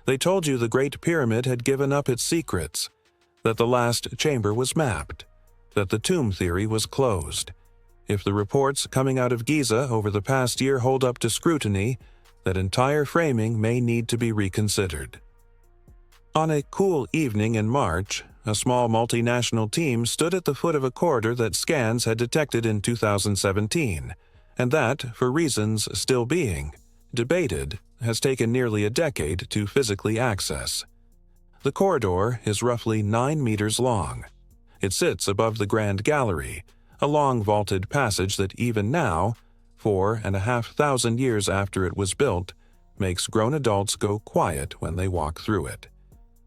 They told you the Great Pyramid had given up its secrets, that the last chamber was mapped, that the tomb theory was closed. If the reports coming out of Giza over the past year hold up to scrutiny, that entire framing may need to be reconsidered. On a cool evening in March, a small multinational team stood at the foot of a corridor that scans had detected in 2017, and that, for reasons still being debated, has taken nearly a decade to physically access. The corridor is roughly 9 meters long. It sits above the Grand Gallery, a long vaulted passage that even now, 4,500 years after it was built, makes grown adults go quiet when they walk through it.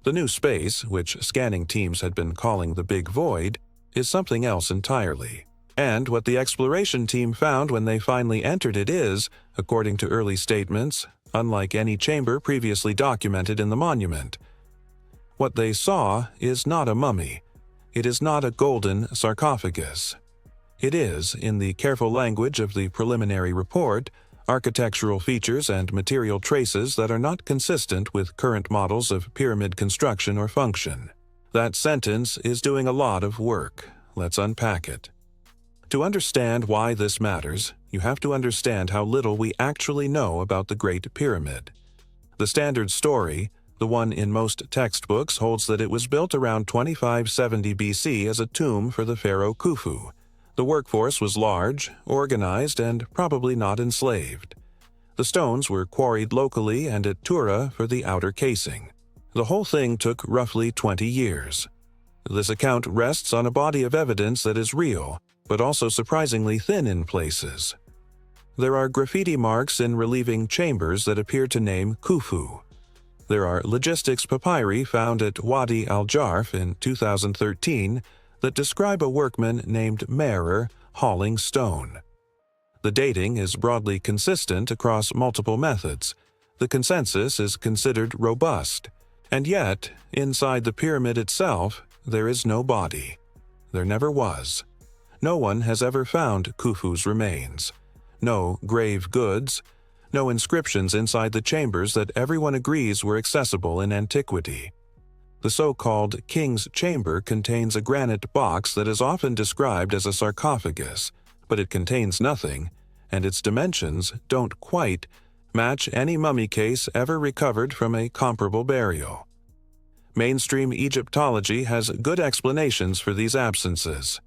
The new space, which scanning teams had been calling the Big Void, is something else entirely. And what the exploration team found when they finally entered it is, according to early statements, unlike any chamber previously documented in the monument. What they saw is not a mummy. It is not a golden sarcophagus. It is, in the careful language of the preliminary report, architectural features and material traces that are not consistent with current models of pyramid construction or function. That sentence is doing a lot of work. Let's unpack it. To understand why this matters, you have to understand how little we actually know about the Great Pyramid. The standard story, the one in most textbooks, holds that it was built around 2570 BC as a tomb for the pharaoh Khufu. The workforce was large, organized, and probably not enslaved. The stones were quarried locally and at Tura for the outer casing. The whole thing took roughly 20 years. This account rests on a body of evidence that is real, but also surprisingly thin in places. There are graffiti marks in relieving chambers that appear to name Khufu. There are logistics papyri found at Wadi al-Jarf in 2013 that describe a workman named Merer hauling stone. The dating is broadly consistent across multiple methods. The consensus is considered robust. And yet, inside the pyramid itself, there is no body. There never was. No one has ever found Khufu's remains. No grave goods. No inscriptions inside the chambers that everyone agrees were accessible in antiquity. The so-called King's Chamber contains a granite box that is often described as a sarcophagus, but it contains nothing, and its dimensions don't quite match any mummy case ever recovered from a comparable burial. Mainstream Egyptology has good explanations for these absences.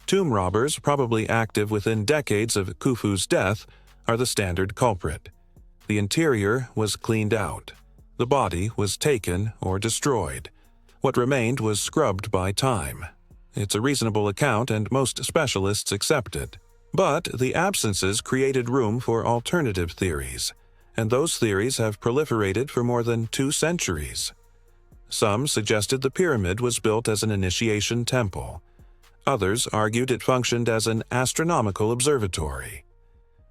Tomb robbers, probably active within decades of Khufu's death, are the standard culprit. The interior was cleaned out. The body was taken or destroyed. What remained was scrubbed by time. It's a reasonable account and most specialists accept it. But the absences created room for alternative theories, and those theories have proliferated for more than 2 centuries. Some suggested the pyramid was built as an initiation temple. Others argued it functioned as an astronomical observatory.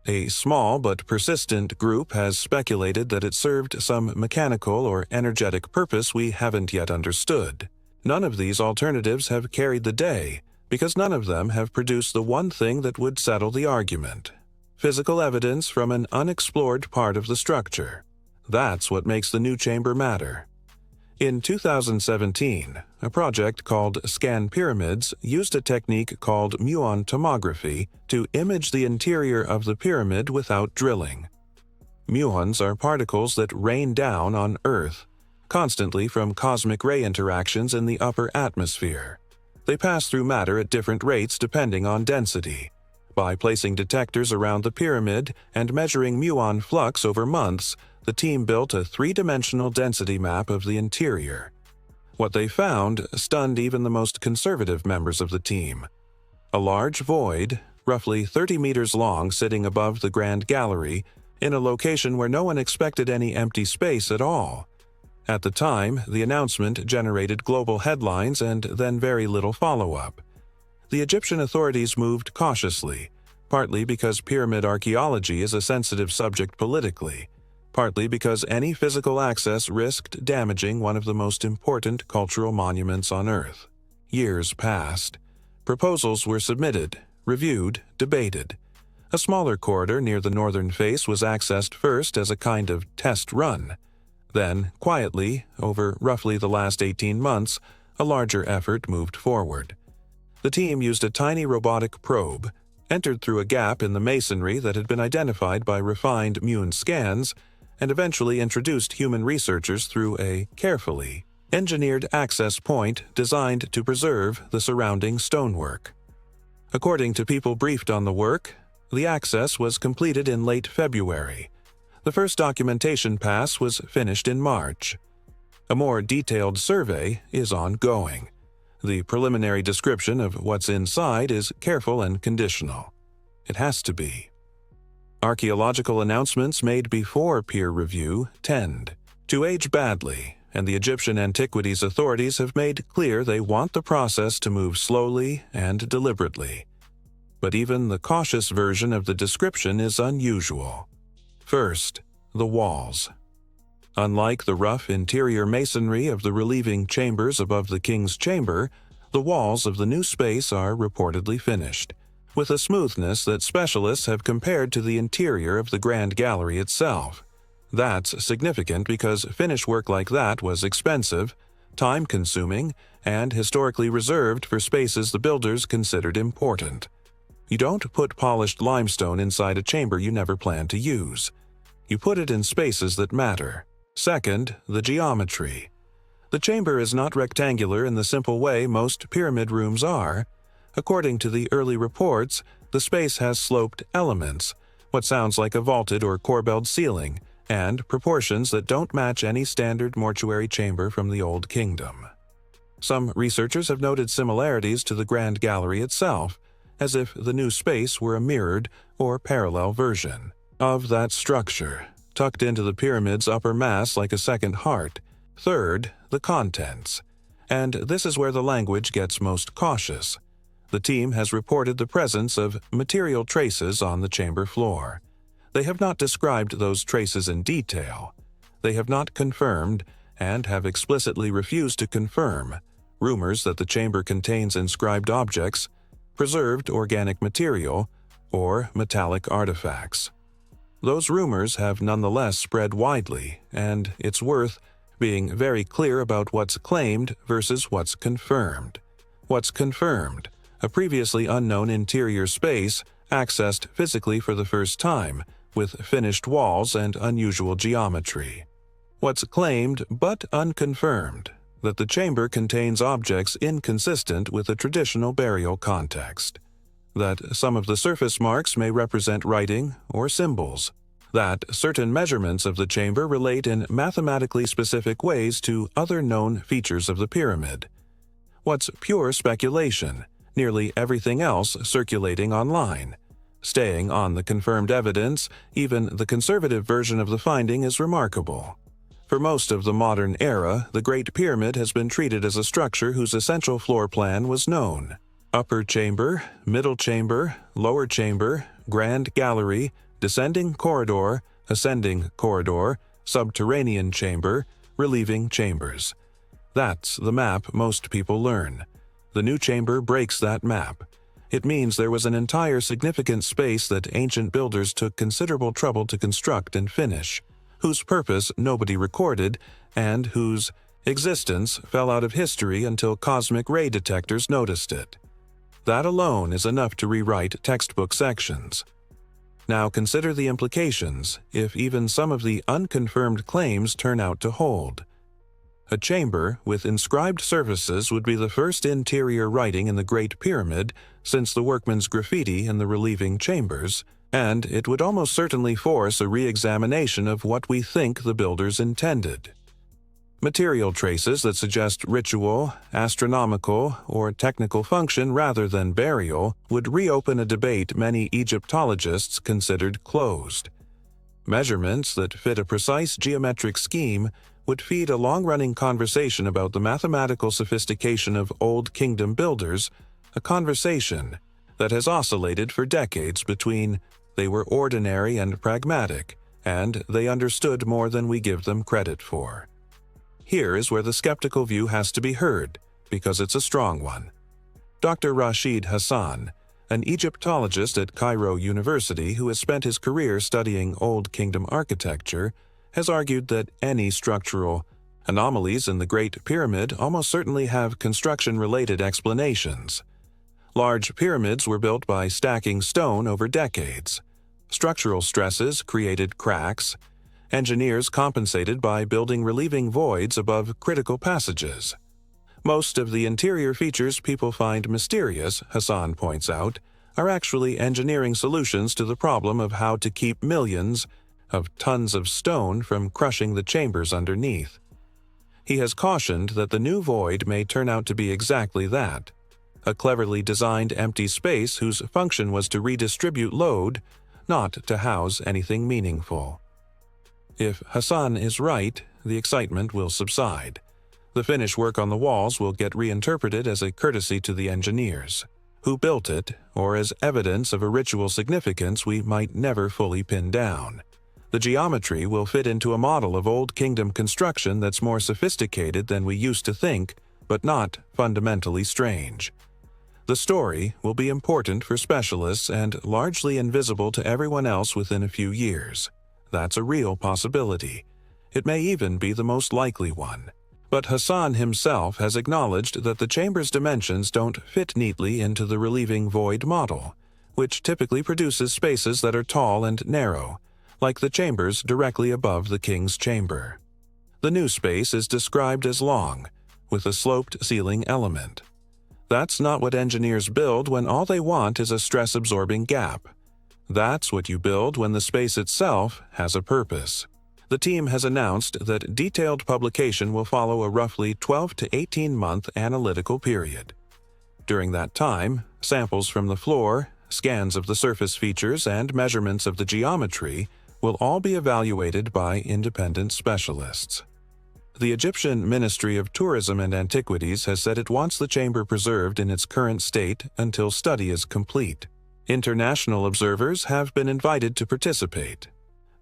A small but persistent group has speculated that it served some mechanical or energetic purpose we haven't yet understood. None of these alternatives have carried the day, because none of them have produced the one thing that would settle the argument: physical evidence from an unexplored part of the structure. That's what makes the new chamber matter. In 2017, a project called Scan Pyramids used a technique called muon tomography to image the interior of the pyramid without drilling. Muons are particles that rain down on Earth, constantly from cosmic ray interactions in the upper atmosphere. They pass through matter at different rates depending on density. By placing detectors around the pyramid and measuring muon flux over months, the team built a 3-dimensional density map of the interior. What they found stunned even the most conservative members of the team. A large void, roughly 30 meters long, sitting above the Grand Gallery, in a location where no one expected any empty space at all. At the time, the announcement generated global headlines and then very little follow-up. The Egyptian authorities moved cautiously, partly because pyramid archaeology is a sensitive subject politically, partly because any physical access risked damaging one of the most important cultural monuments on Earth. Years passed. Proposals were submitted, reviewed, debated. A smaller corridor near the northern face was accessed first as a kind of test run. Then, quietly, over roughly the last 18 months, a larger effort moved forward. The team used a tiny robotic probe, entered through a gap in the masonry that had been identified by refined Mune scans, and eventually introduced human researchers through a carefully engineered access point designed to preserve the surrounding stonework. According to people briefed on the work, the access was completed in late February. The first documentation pass was finished in March. A more detailed survey is ongoing. The preliminary description of what's inside is careful and conditional. It has to be. Archaeological announcements made before peer review tend to age badly, and the Egyptian Antiquities authorities have made clear they want the process to move slowly and deliberately. But even the cautious version of the description is unusual. First, the walls. Unlike the rough interior masonry of the relieving chambers above the king's chamber, the walls of the new space are reportedly finished, with a smoothness that specialists have compared to the interior of the Grand Gallery itself. That's significant because finish work like that was expensive, time-consuming, and historically reserved for spaces the builders considered important. You don't put polished limestone inside a chamber you never plan to use. You put it in spaces that matter. Second, the geometry. The chamber is not rectangular in the simple way most pyramid rooms are. According to the early reports, the space has sloped elements, what sounds like a vaulted or corbelled ceiling, and proportions that don't match any standard mortuary chamber from the Old Kingdom. Some researchers have noted similarities to the Grand Gallery itself, as if the new space were a mirrored or parallel version of that structure, tucked into the pyramid's upper mass like a second heart. Third, the contents. And this is where the language gets most cautious. The team has reported the presence of material traces on the chamber floor. They have not described those traces in detail. They have not confirmed, and have explicitly refused to confirm, rumors that the chamber contains inscribed objects, preserved organic material, or metallic artifacts. Those rumors have nonetheless spread widely, and it's worth being very clear about what's claimed versus what's confirmed. What's confirmed: a previously unknown interior space accessed physically for the first time, with finished walls and unusual geometry. What's claimed but unconfirmed: that the chamber contains objects inconsistent with a traditional burial context. That some of the surface marks may represent writing or symbols. That certain measurements of the chamber relate in mathematically specific ways to other known features of the pyramid. What's pure speculation: nearly everything else circulating online. Staying on the confirmed evidence, even the conservative version of the finding is remarkable. For most of the modern era, the Great Pyramid has been treated as a structure whose essential floor plan was known. Upper chamber, middle chamber, lower chamber, grand gallery, descending corridor, ascending corridor, subterranean chamber, relieving chambers. That's the map most people learn. The new chamber breaks that map. It means there was an entire significant space that ancient builders took considerable trouble to construct and finish, whose purpose nobody recorded, and whose existence fell out of history until cosmic ray detectors noticed it. That alone is enough to rewrite textbook sections. Now consider the implications if even some of the unconfirmed claims turn out to hold. A chamber with inscribed surfaces would be the first interior writing in the Great Pyramid since the workman's graffiti in the relieving chambers, and it would almost certainly force a re-examination of what we think the builders intended. Material traces that suggest ritual, astronomical, or technical function rather than burial would reopen a debate many Egyptologists considered closed. Measurements that fit a precise geometric scheme would feed a long-running conversation about the mathematical sophistication of Old Kingdom builders, a conversation that has oscillated for decades between they were ordinary and pragmatic, and they understood more than we give them credit for. Here is where the skeptical view has to be heard, because it's a strong one. Dr. Rashid Hassan, an Egyptologist at Cairo University who has spent his career studying Old Kingdom architecture, has argued that any structural anomalies in the Great Pyramid almost certainly have construction-related explanations. Large pyramids were built by stacking stone over decades. Structural stresses created cracks. Engineers compensated by building relieving voids above critical passages. Most of the interior features people find mysterious, Hassan points out, are actually engineering solutions to the problem of how to keep millions of tons of stone from crushing the chambers underneath. He has cautioned that the new void may turn out to be exactly that, a cleverly designed empty space whose function was to redistribute load, not to house anything meaningful. If Hassan is right, the excitement will subside. The finish work on the walls will get reinterpreted as a courtesy to the engineers who built it, or as evidence of a ritual significance we might never fully pin down. The geometry will fit into a model of Old Kingdom construction that's more sophisticated than we used to think, but not fundamentally strange. The story will be important for specialists and largely invisible to everyone else within a few years. That's a real possibility. It may even be the most likely one. But Hassan himself has acknowledged that the chamber's dimensions don't fit neatly into the relieving void model, which typically produces spaces that are tall and narrow, like the chambers directly above the king's chamber. The new space is described as long, with a sloped ceiling element. That's not what engineers build when all they want is a stress-absorbing gap. That's what you build when the space itself has a purpose. The team has announced that detailed publication will follow a roughly 12 to 18-month analytical period. During that time, samples from the floor, scans of the surface features, and measurements of the geometry will all be evaluated by independent specialists. The Egyptian Ministry of Tourism and Antiquities has said it wants the chamber preserved in its current state until study is complete. International observers have been invited to participate.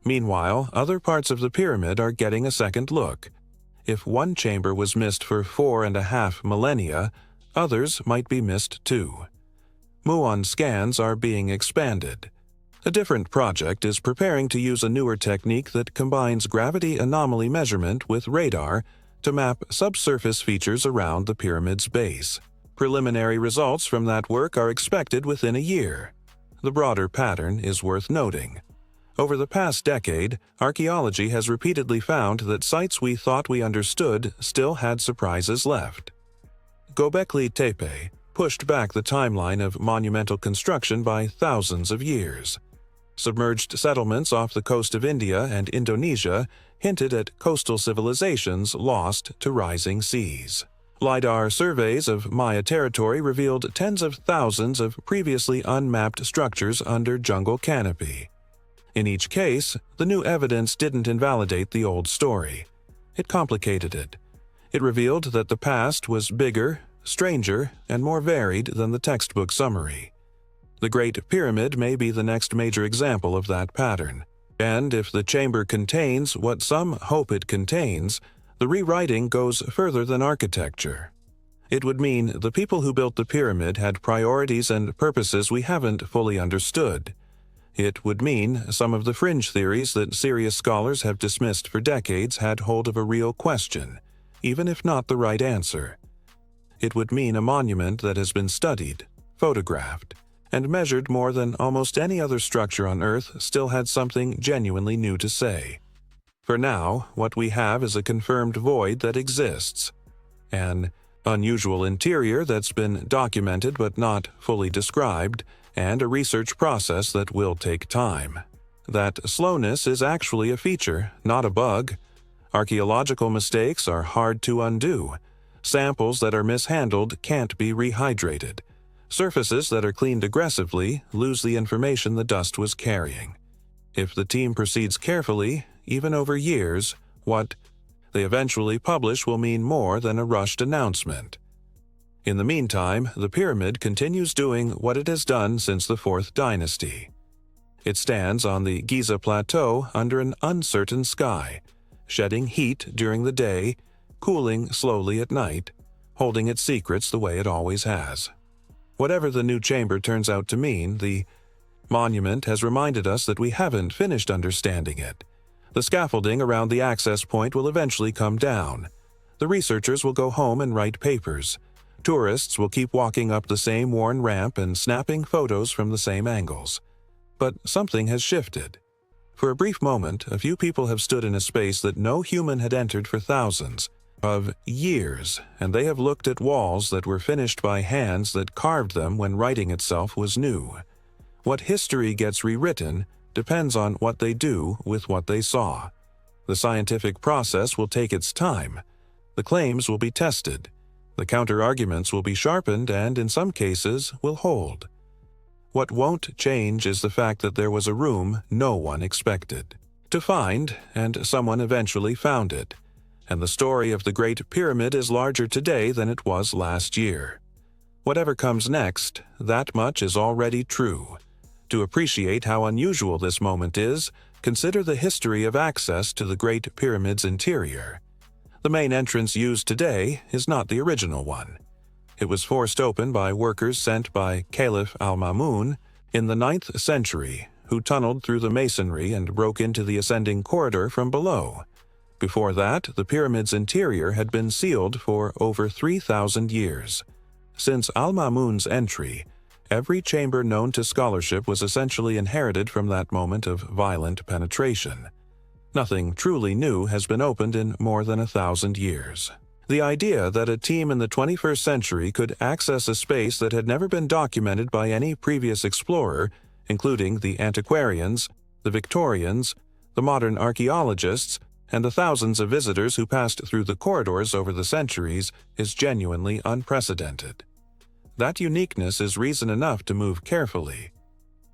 Meanwhile, other parts of the pyramid are getting a second look. If one chamber was missed for 4.5 millennia, others might be missed too. Muon scans are being expanded. A different project is preparing to use a newer technique that combines gravity anomaly measurement with radar to map subsurface features around the pyramid's base. Preliminary results from that work are expected within a year. The broader pattern is worth noting. Over the past decade, archaeology has repeatedly found that sites we thought we understood still had surprises left. Göbekli Tepe pushed back the timeline of monumental construction by thousands of years. Submerged settlements off the coast of India and Indonesia hinted at coastal civilizations lost to rising seas. LiDAR surveys of Maya territory revealed tens of thousands of previously unmapped structures under jungle canopy. In each case, the new evidence didn't invalidate the old story. It complicated it. It revealed that the past was bigger, stranger, and more varied than the textbook summary. The Great Pyramid may be the next major example of that pattern. And if the chamber contains what some hope it contains, the rewriting goes further than architecture. It would mean the people who built the pyramid had priorities and purposes we haven't fully understood. It would mean some of the fringe theories that serious scholars have dismissed for decades had hold of a real question, even if not the right answer. It would mean a monument that has been studied, photographed, and measured more than almost any other structure on Earth still had something genuinely new to say. For now, what we have is a confirmed void that exists, an unusual interior that's been documented but not fully described, and a research process that will take time. That slowness is actually a feature, not a bug. Archaeological mistakes are hard to undo. Samples that are mishandled can't be rehydrated. Surfaces that are cleaned aggressively lose the information the dust was carrying. If the team proceeds carefully, even over years, what they eventually publish will mean more than a rushed announcement. In the meantime, the pyramid continues doing what it has done since the Fourth Dynasty. It stands on the Giza Plateau under an uncertain sky, shedding heat during the day, cooling slowly at night, holding its secrets the way it always has. Whatever the new chamber turns out to mean, the monument has reminded us that we haven't finished understanding it. The scaffolding around the access point will eventually come down. The researchers will go home and write papers. Tourists will keep walking up the same worn ramp and snapping photos from the same angles. But something has shifted. For a brief moment, a few people have stood in a space that no human had entered for thousands of years, and they have looked at walls that were finished by hands that carved them when writing itself was new. What history gets rewritten depends on what they do with what they saw. The scientific process will take its time. The claims will be tested. The counter-arguments will be sharpened and, in some cases, will hold. What won't change is the fact that there was a room no one expected to find, and someone eventually found it. And the story of the Great Pyramid is larger today than it was last year. Whatever comes next, that much is already true. To appreciate how unusual this moment is, consider the history of access to the Great Pyramid's interior. The main entrance used today is not the original one. It was forced open by workers sent by Caliph al-Ma'mun in the 9th century, who tunneled through the masonry and broke into the ascending corridor from below. Before that, the pyramid's interior had been sealed for over 3,000 years. Since al-Ma'mun's entry, every chamber known to scholarship was essentially inherited from that moment of violent penetration. Nothing truly new has been opened in more than 1,000 years. The idea that a team in the 21st century could access a space that had never been documented by any previous explorer, including the antiquarians, the Victorians, the modern archaeologists, and the thousands of visitors who passed through the corridors over the centuries, is genuinely unprecedented. That uniqueness is reason enough to move carefully.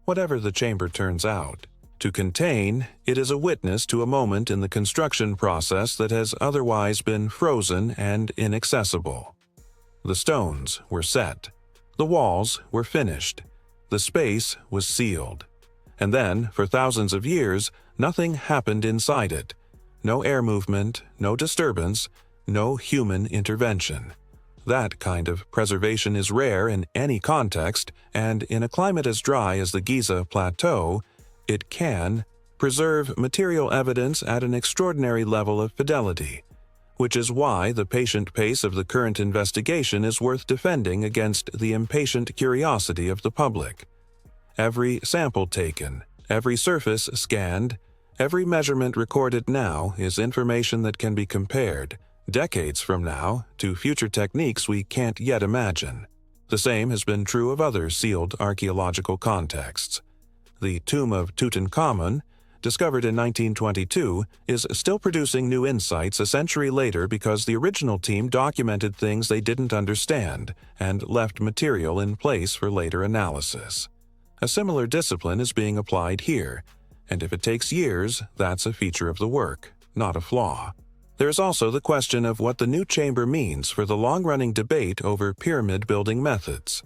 Whatever the chamber turns out to contain, it is a witness to a moment in the construction process that has otherwise been frozen and inaccessible. The stones were set. The walls were finished. The space was sealed. And then, for thousands of years, nothing happened inside it. No air movement, no disturbance, no human intervention. That kind of preservation is rare in any context, and in a climate as dry as the Giza Plateau, it can preserve material evidence at an extraordinary level of fidelity, which is why the patient pace of the current investigation is worth defending against the impatient curiosity of the public. Every sample taken, every surface scanned, every measurement recorded now is information that can be compared, decades from now, to future techniques we can't yet imagine. The same has been true of other sealed archaeological contexts. The tomb of Tutankhamun, discovered in 1922, is still producing new insights a century later because the original team documented things they didn't understand and left material in place for later analysis. A similar discipline is being applied here, and if it takes years, that's a feature of the work, not a flaw. There is also the question of what the new chamber means for the long-running debate over pyramid building methods.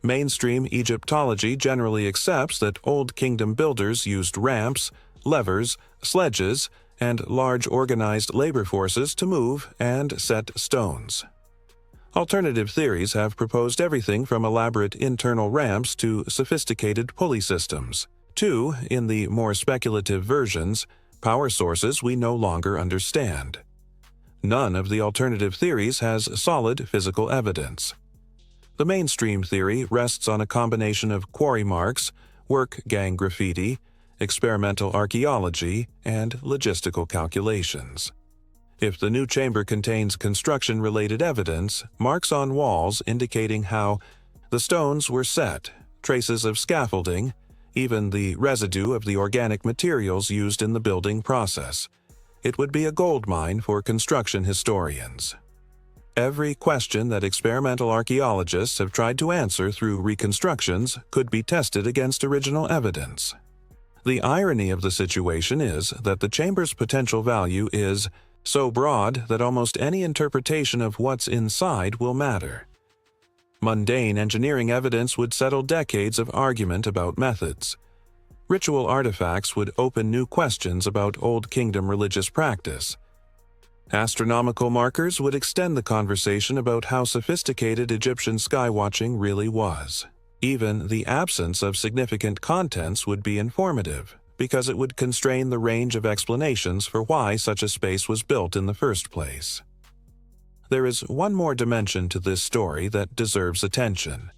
Mainstream Egyptology generally accepts that Old Kingdom builders used ramps, levers, sledges, and large organized labor forces to move and set stones. Alternative theories have proposed everything from elaborate internal ramps to sophisticated pulley systems, to, in the more speculative versions, power sources we no longer understand. None of the alternative theories has solid physical evidence. The mainstream theory rests on a combination of quarry marks, work gang graffiti, experimental archaeology, and logistical calculations. If the new chamber contains construction-related evidence, marks on walls indicating how the stones were set, traces of scaffolding, even the residue of the organic materials used in the building process, it would be a goldmine for construction historians. Every question that experimental archaeologists have tried to answer through reconstructions could be tested against original evidence. The irony of the situation is that the chamber's potential value is so broad that almost any interpretation of what's inside will matter. Mundane engineering evidence would settle decades of argument about methods. Ritual artifacts would open new questions about Old Kingdom religious practice. Astronomical markers would extend the conversation about how sophisticated Egyptian skywatching really was. Even the absence of significant contents would be informative, because it would constrain the range of explanations for why such a space was built in the first place. There is one more dimension to this story that deserves attention.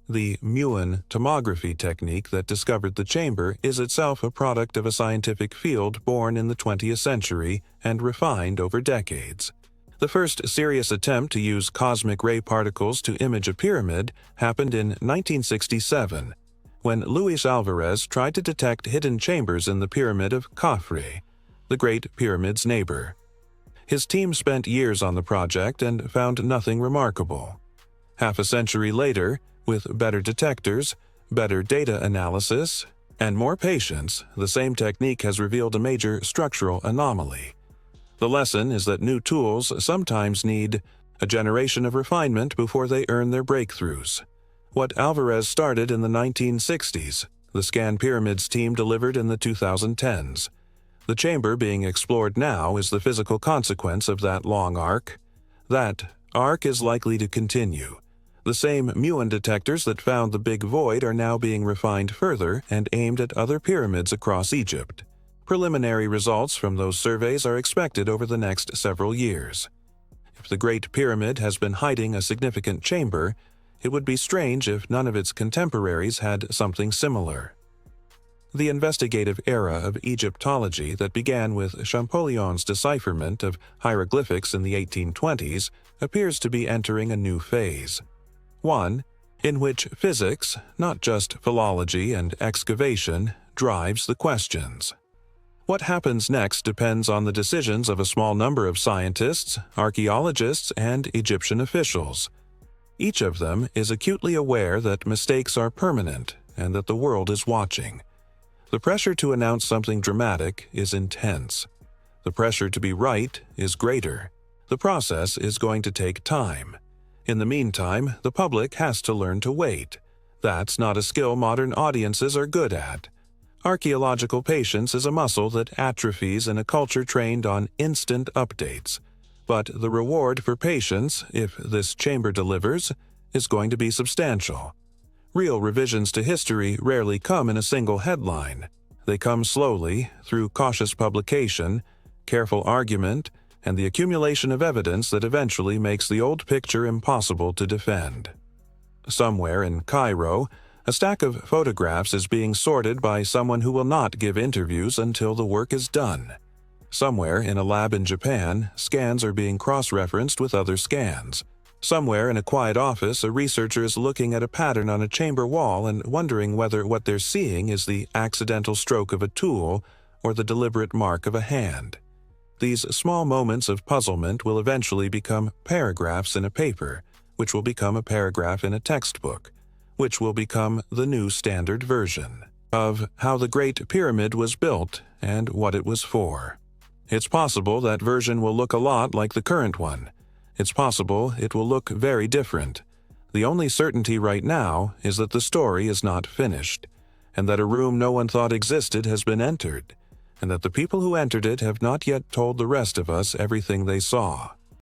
The muon tomography technique that discovered the chamber is itself a product of a scientific field born in the 20th century and refined over decades. The first serious attempt to use cosmic ray particles to image a pyramid happened in 1967, when Luis Alvarez tried to detect hidden chambers in the Pyramid of Khafre, the Great Pyramid's neighbor. His team spent years on the project and found nothing remarkable. Half a century later, with better detectors, better data analysis, and more patience, the same technique has revealed a major structural anomaly. The lesson is that new tools sometimes need a generation of refinement before they earn their breakthroughs. What Alvarez started in the 1960s, the Scan Pyramids team delivered in the 2010s. The chamber being explored now is the physical consequence of that long arc. That arc is likely to continue. The same muon detectors that found the Big Void are now being refined further and aimed at other pyramids across Egypt. Preliminary results from those surveys are expected over the next several years. If the Great Pyramid has been hiding a significant chamber, it would be strange if none of its contemporaries had something similar. The investigative era of Egyptology that began with Champollion's decipherment of hieroglyphics in the 1820s appears to be entering a new phase. One in which physics, not just philology and excavation, drives the questions. What happens next depends on the decisions of a small number of scientists, archaeologists, and Egyptian officials. Each of them is acutely aware that mistakes are permanent and that the world is watching. The pressure to announce something dramatic is intense. The pressure to be right is greater. The process is going to take time. In the meantime, the public has to learn to wait. That's not a skill modern audiences are good at. Archaeological patience is a muscle that atrophies in a culture trained on instant updates. But the reward for patience, if this chamber delivers, is going to be substantial. Real revisions to history rarely come in a single headline. They come slowly, through cautious publication, careful argument, and the accumulation of evidence that eventually makes the old picture impossible to defend. Somewhere in Cairo, a stack of photographs is being sorted by someone who will not give interviews until the work is done. Somewhere in a lab in Japan, scans are being cross-referenced with other scans. Somewhere in a quiet office, a researcher is looking at a pattern on a chamber wall and wondering whether what they're seeing is the accidental stroke of a tool or the deliberate mark of a hand. These small moments of puzzlement will eventually become paragraphs in a paper, which will become a paragraph in a textbook, which will become the new standard version of how the Great Pyramid was built and what it was for. It's possible that version will look a lot like the current one. It's possible it will look very different. The only certainty right now is that the story is not finished, and that a room no one thought existed has been entered, and that the people who entered it have not yet told the rest of us everything they saw.